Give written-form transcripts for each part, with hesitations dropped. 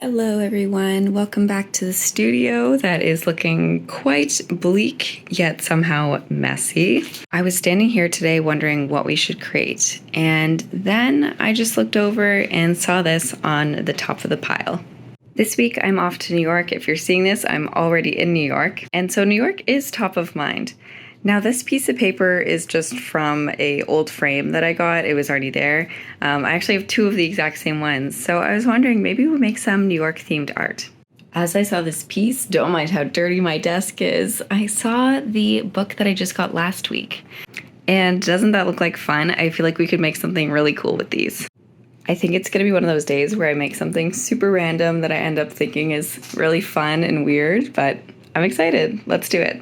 Hello everyone, welcome back to the studio that is looking quite bleak yet somehow messy. I was standing here today wondering what we should create, and then I just looked over and saw this on the top of the pile. This week I'm off to New York. If you're seeing this, I'm already in New York, and so New York is top of mind. Now this piece of paper is just from an old frame that I got. It was already there. I actually have two of the exact same ones. So I was wondering maybe we'll make some New York themed art. As I saw this piece, don't mind how dirty my desk is, I saw the book that I just got last week. And doesn't that look like fun? I feel like we could make something really cool with these. I think it's gonna be one of those days where I make something super random that I end up thinking is really fun and weird, but I'm excited. Let's do it.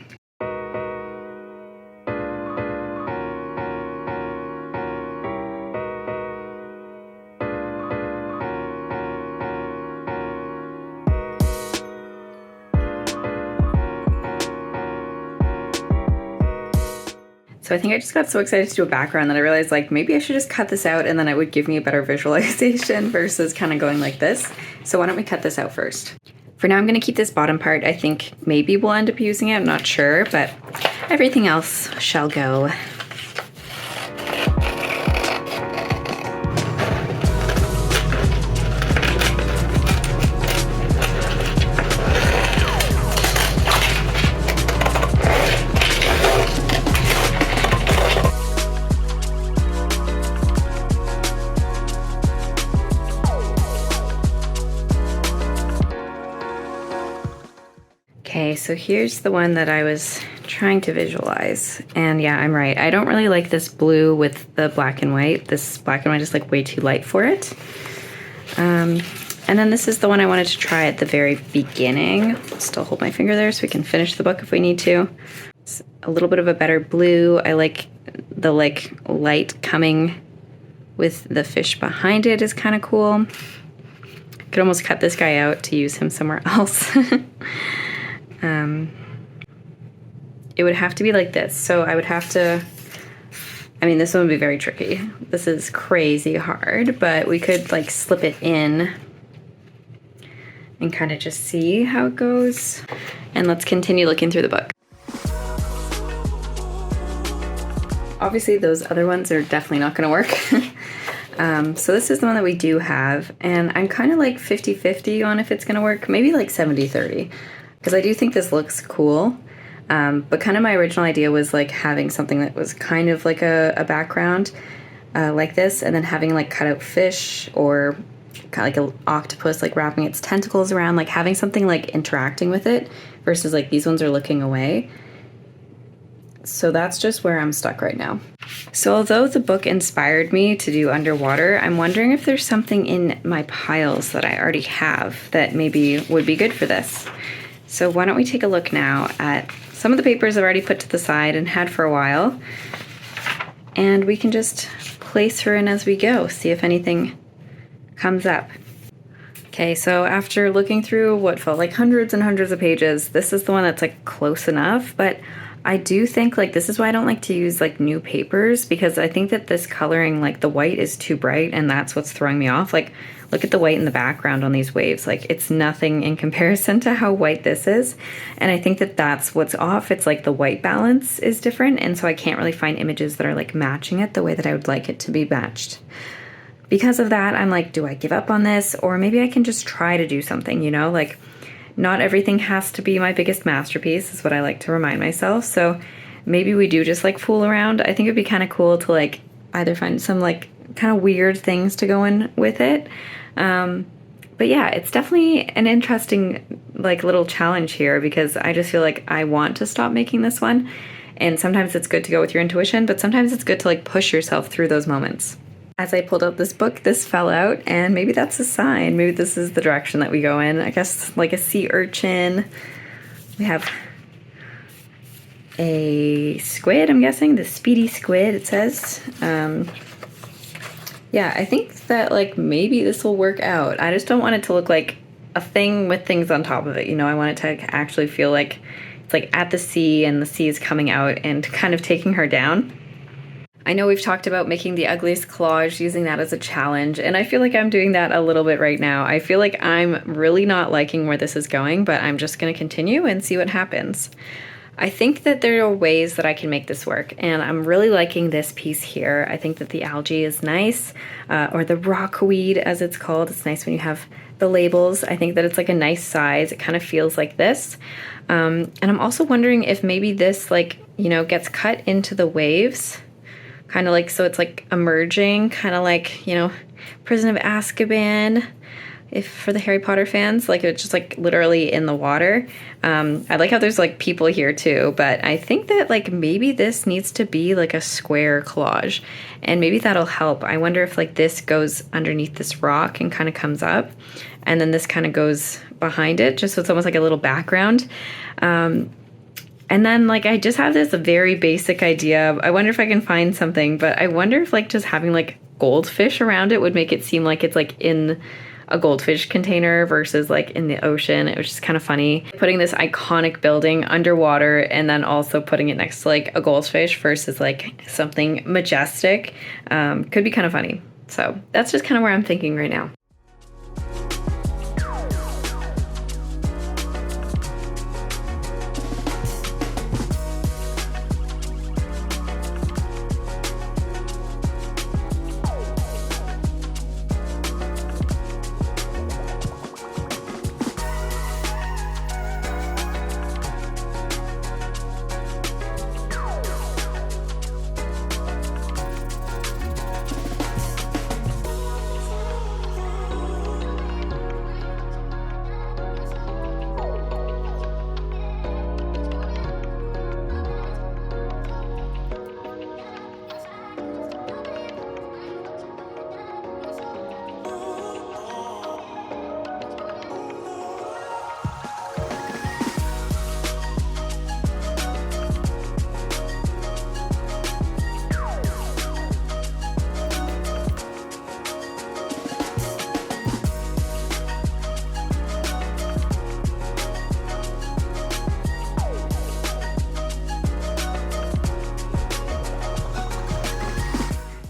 So I think I just got so excited to do a background that I realized like maybe I should just cut this out and then it would give me a better visualization versus kind of going like this. So why don't we cut this out first? For now I'm going to keep this bottom part. I think maybe we'll end up using it, I'm not sure, but everything else shall go. Okay, so here's the one that I was trying to visualize. And yeah, I'm right. I don't really like this blue with the black and white. This black and white is like way too light for it. And then this is the one I wanted to try at the very beginning. Still hold my finger there so we can finish the book if we need to. It's a little bit of a better blue. I like the light coming with the fish behind it is kind of cool. Could almost cut this guy out to use him somewhere else. It would have to be like this. So I would have to, I mean, this one would be very tricky. This is crazy hard, but we could like slip it in and kind of just see how it goes. And let's continue looking through the book. Obviously those other ones are definitely not gonna work. So this is the one that we do have, and I'm kind of like 50-50 on if it's gonna work, maybe like 70-30. Because I do think this looks cool, but kind of my original idea was like having something that was kind of like a background like this, and then having like cut out fish or kind of like an octopus like wrapping its tentacles around, like having something like interacting with it versus like these ones are looking away. So that's just where I'm stuck right now. So although the book inspired me to do underwater, I'm wondering if there's something in my piles that I already have that maybe would be good for this. So why don't we take a look now at some of the papers I've already put to the side and had for a while, and we can just place her in as we go, see if anything comes up. Okay, so after looking through what felt like hundreds and hundreds of pages, this is the one that's like close enough, but I do think like this is why I don't like to use like new papers, because I think that this coloring, like the white is too bright and that's what's throwing me off. Like look at the white in the background on these waves. Like it's nothing in comparison to how white this is. And I think that that's what's off. It's like the white balance is different. And so I can't really find images that are like matching it the way that I would like it to be matched. Because of that, I'm like, do I give up on this? Or maybe I can just try to do something, you know, like not everything has to be my biggest masterpiece is what I like to remind myself. So maybe we do just like fool around. I think it'd be kind of cool to like either find some like kind of weird things to go in with it. But yeah, it's definitely an interesting like little challenge here, because I just feel like I want to stop making this one. And sometimes it's good to go with your intuition, but sometimes it's good to like push yourself through those moments. As I pulled out this book, this fell out, and maybe that's a sign. Maybe this is the direction that we go in. I guess like a sea urchin. We have a squid, I'm guessing, the speedy squid, it says. Yeah, I think that like maybe this will work out. I just don't want it to look like a thing with things on top of it. You know, I want it to actually feel like it's like at the sea and the sea is coming out and kind of taking her down. I know we've talked about making the ugliest collage, using that as a challenge, and I feel like I'm doing that a little bit right now. I feel like I'm really not liking where this is going, but I'm just going to continue and see what happens. I think that there are ways that I can make this work, and I'm really liking this piece here. I think that the algae is nice, or the rockweed as it's called. It's nice when you have the labels. I think that it's like a nice size. It kind of feels like this. And I'm also wondering if maybe this, like, you know, gets cut into the waves, kind of like, so it's like emerging, kind of like, you know, Prison of Azkaban, if for the Harry Potter fans, like it's just like literally in the water. I like how there's like people here too, but I think that like maybe this needs to be like a square collage, and maybe that'll help. I wonder if like this goes underneath this rock and kind of comes up, and then this kind of goes behind it, just so it's almost like a little background. And then like I just have this very basic idea. I wonder if I can find something, but I wonder if like just having like goldfish around it would make it seem like it's like in a goldfish container versus like in the ocean. It was just kind of funny. Putting this iconic building underwater and then also putting it next to like a goldfish versus like something majestic could be kind of funny. So that's just kind of where I'm thinking right now.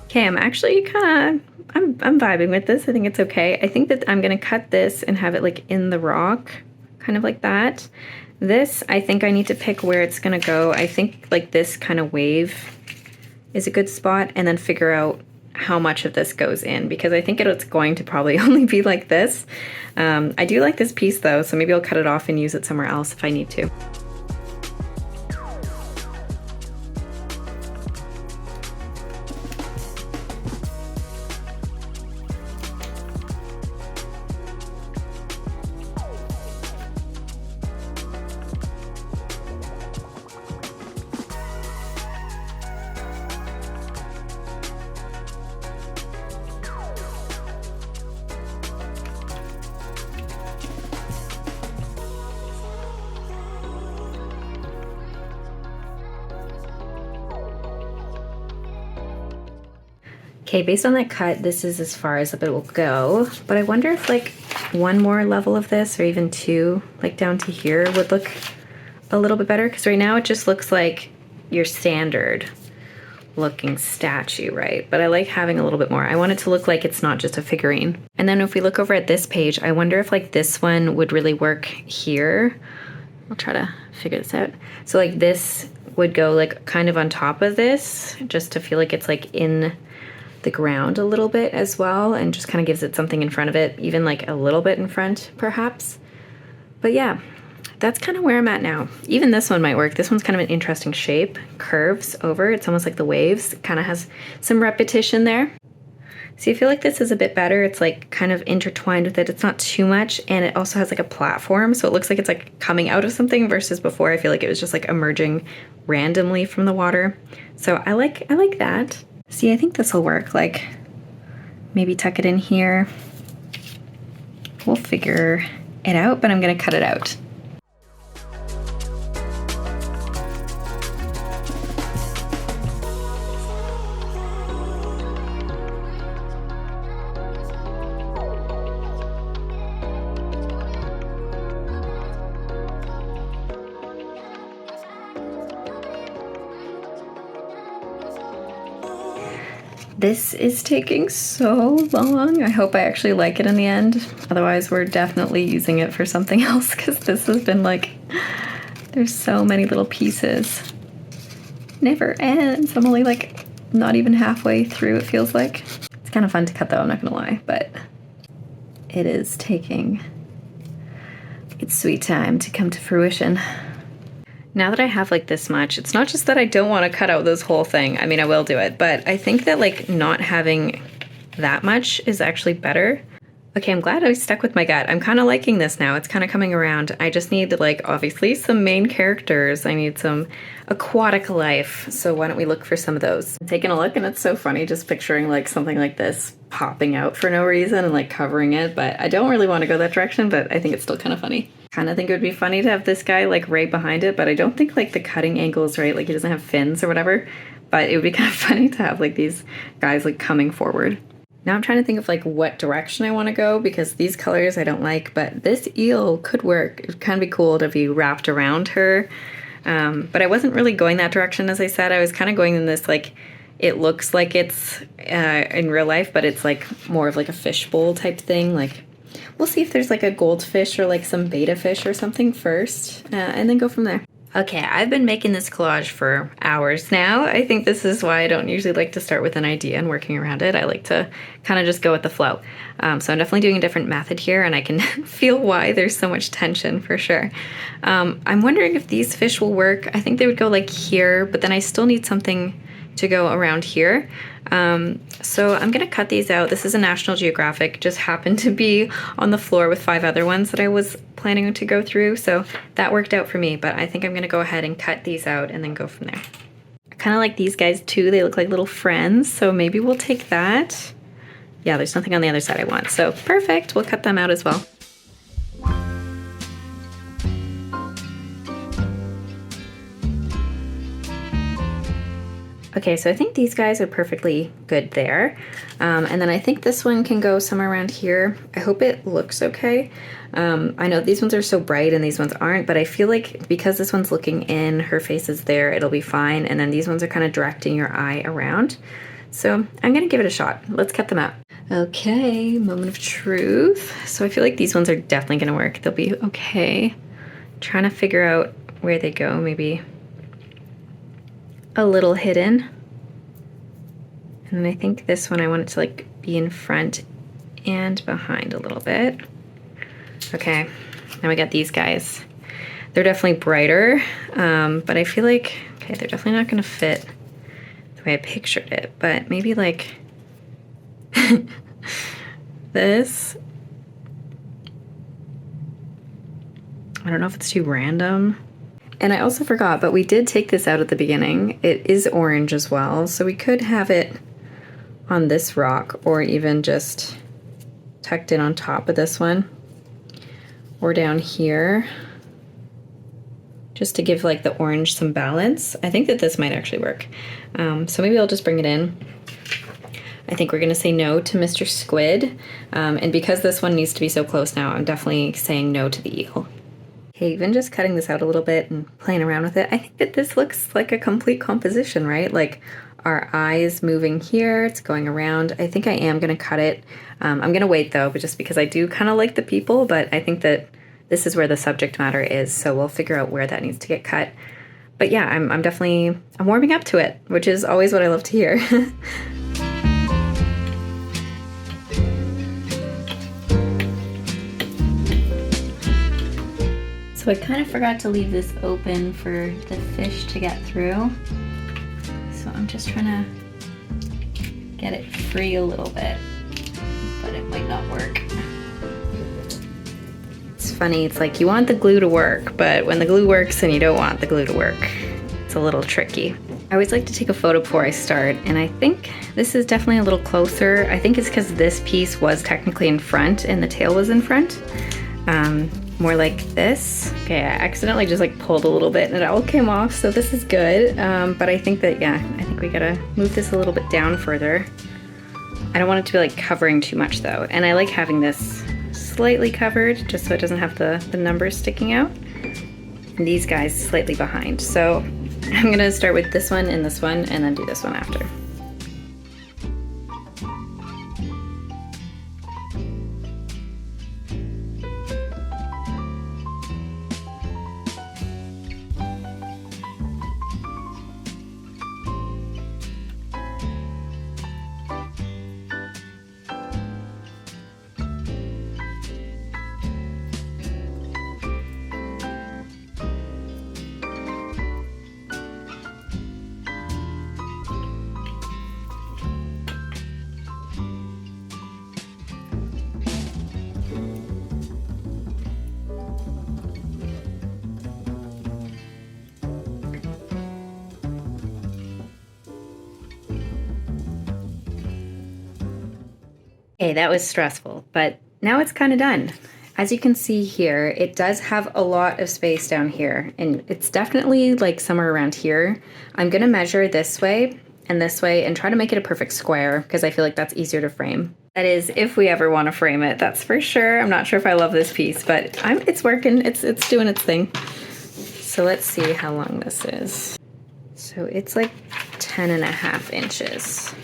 Okay, I'm actually kind of, I'm vibing with this. I think it's okay. I think that I'm gonna cut this and have it like in the rock, kind of like that. This, I think I need to pick where it's gonna go. I think like this kind of wave is a good spot, and then figure out how much of this goes in, because I think it's going to probably only be like this. I do like this piece though, so maybe I'll cut it off and use it somewhere else if I need to. Okay, based on that cut, this is as far as it will go, but I wonder if like one more level of this, or even two, like down to here, would look a little bit better, because right now it just looks like your standard looking statue, right? But I like having a little bit more. I want it to look like it's not just a figurine. And then if we look over at this page, I wonder if like this one would really work here. I'll try to figure this out. So like this would go like kind of on top of this, just to feel like it's like in the ground a little bit as well, and just kind of gives it something in front of it, even like a little bit in front perhaps. But yeah, that's kind of where I'm at now. Even this one might work. This one's kind of an interesting shape, curves over. It's almost like the waves. It kind of has some repetition there. See, I feel like this is a bit better. It's like kind of intertwined with it. It's not too much, and it also has like a platform, so it looks like it's like coming out of something, versus before I feel like it was just like emerging randomly from the water. So I like that. See, I think this will work. Like maybe tuck it in here. We'll figure it out, but I'm gonna cut it out. This is taking so long. I hope I actually like it in the end. Otherwise, we're definitely using it for something else because this has been like, there's so many little pieces. Never ends. I'm only like not even halfway through, it feels like. It's kind of fun to cut though, I'm not gonna lie, but it is taking its sweet time to come to fruition. Now that I have like this much, it's not just that I don't want to cut out this whole thing. I mean, I will do it, but I think that like not having that much is actually better. Okay, I'm glad I stuck with my gut. I'm kind of liking this now. It's kind of coming around. I just need like obviously some main characters. I need some aquatic life. So why don't we look for some of those? I'm taking a look and it's so funny just picturing like something like this popping out for no reason and like covering it, but I don't really want to go that direction, but I think it's still kind of funny. Kind of think it would be funny to have this guy like right behind it, but I don't think like the cutting angle is right. Like he doesn't have fins or whatever, but it would be kind of funny to have like these guys like coming forward. Now I'm trying to think of like what direction I want to go because these colors I don't like, but this eel could work. It would kind of be cool to be wrapped around her. But I wasn't really going that direction, as I said. I was kind of going in this like, it looks like it's in real life, but it's like more of like a fishbowl type thing. Like we'll see if there's like a goldfish or like some betta fish or something first, and then go from there. Okay, I've been making this collage for hours now. I think this is why I don't usually like to start with an idea and working around it. I like to kind of just go with the flow. So I'm definitely doing a different method here, and I can feel why there's so much tension for sure. I'm wondering if these fish will work. I think they would go like here, but then I still need something to go around here. So I'm gonna cut these out. This is a National Geographic, just happened to be on the floor with 5 other ones that I was planning to go through, so that worked out for me, but I think I'm gonna go ahead and cut these out and then go from there. I kind of like these guys too. They look like little friends, so maybe we'll take that. Yeah, there's nothing on the other side I want, so perfect, we'll cut them out as well. Okay, so I think these guys are perfectly good there. And then I think this one can go somewhere around here. I hope it looks okay. I know these ones are so bright and these ones aren't, but I feel like because this one's looking in, her face is there, it'll be fine. And then these ones are kind of directing your eye around. So I'm gonna give it a shot. Let's cut them out. Okay, moment of truth. So I feel like these ones are definitely gonna work. They'll be okay. Trying to figure out where they go, maybe a little hidden. And then I think this one I want it to like be in front and behind a little bit. Okay, now we got these guys. They're definitely brighter, but I feel like, okay, they're definitely not gonna fit the way I pictured it, but maybe like this. I don't know if it's too random. And I also forgot, but we did take this out at the beginning. It is orange as well, so we could have it on this rock or even just tucked in on top of this one or down here just to give like the orange some balance. I think that this might actually work. So maybe I'll just bring it in. I think we're gonna say no to Mr. Squid. And because this one needs to be so close now, I'm definitely saying no to the eel. Okay, even just cutting this out a little bit and playing around with it, I think that this looks like a complete composition, right? Like our eyes moving here, it's going around. I think I am gonna cut it. I'm gonna wait though, but just because I do kind of like the people, but I think that this is where the subject matter is, so we'll figure out where that needs to get cut. But yeah, I'm warming up to it, which is always what I love to hear. So I kind of forgot to leave this open for the fish to get through. So I'm just trying to get it free a little bit, but it might not work. It's funny, it's like you want the glue to work, but when the glue works and you don't want the glue to work, it's a little tricky. I always like to take a photo before I start, and I think this is definitely a little closer. I think it's because this piece was technically in front and the tail was in front. More like this. Okay, I accidentally just like pulled a little bit and it all came off, so this is good. But I think that, yeah, I think we gotta move this a little bit down further. I don't want it to be like covering too much though. And I like having this slightly covered just so it doesn't have the numbers sticking out. And these guys slightly behind. So I'm gonna start with this one and then do this one after. Okay, that was stressful, but now it's kind of done. As you can see here, it does have a lot of space down here, and it's definitely like somewhere around here. I'm gonna measure this way and try to make it a perfect square because I feel like that's easier to frame. That is, if we ever want to frame it, that's for sure. I'm not sure if I love this piece, but it's working, it's doing its thing. So let's see how long this is. So it's like 10.5 inches.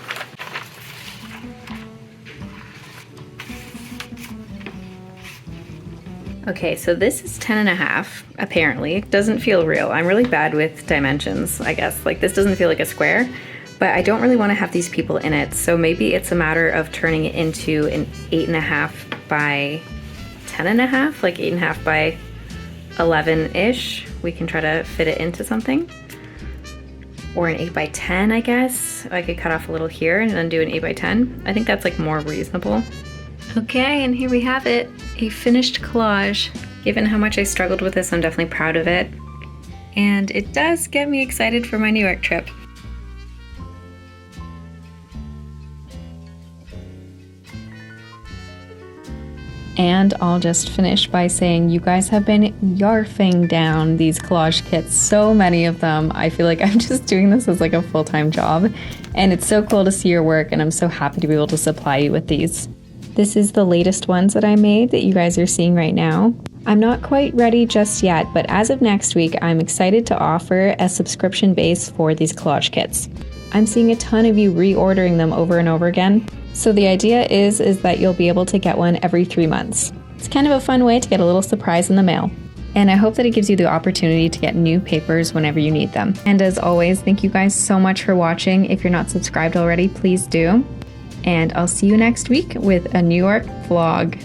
Okay, so this is 10.5, apparently. It doesn't feel real. I'm really bad with dimensions, I guess. Like, this doesn't feel like a square, but I don't really want to have these people in it, so maybe it's a matter of turning it into an 8.5 by 10.5, like 8.5 by 11-ish. We can try to fit it into something. Or an 8 by 10, I guess. I could cut off a little here and then do an 8 by 10. I think that's like more reasonable. Okay, and here we have it, a finished collage. Given how much I struggled with this, I'm definitely proud of it. And it does get me excited for my New York trip. And I'll just finish by saying you guys have been yarfing down these collage kits, so many of them. I feel like I'm just doing this as like a full-time job, and it's so cool to see your work, and I'm so happy to be able to supply you with these. This is the latest ones that I made that you guys are seeing right now. I'm not quite ready just yet, but as of next week, I'm excited to offer a subscription base for these collage kits. I'm seeing a ton of you reordering them over and over again. So the idea is that you'll be able to get one every 3 months. It's kind of a fun way to get a little surprise in the mail. And I hope that it gives you the opportunity to get new papers whenever you need them. And as always, thank you guys so much for watching. If you're not subscribed already, please do. And I'll see you next week with a New York vlog.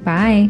Bye.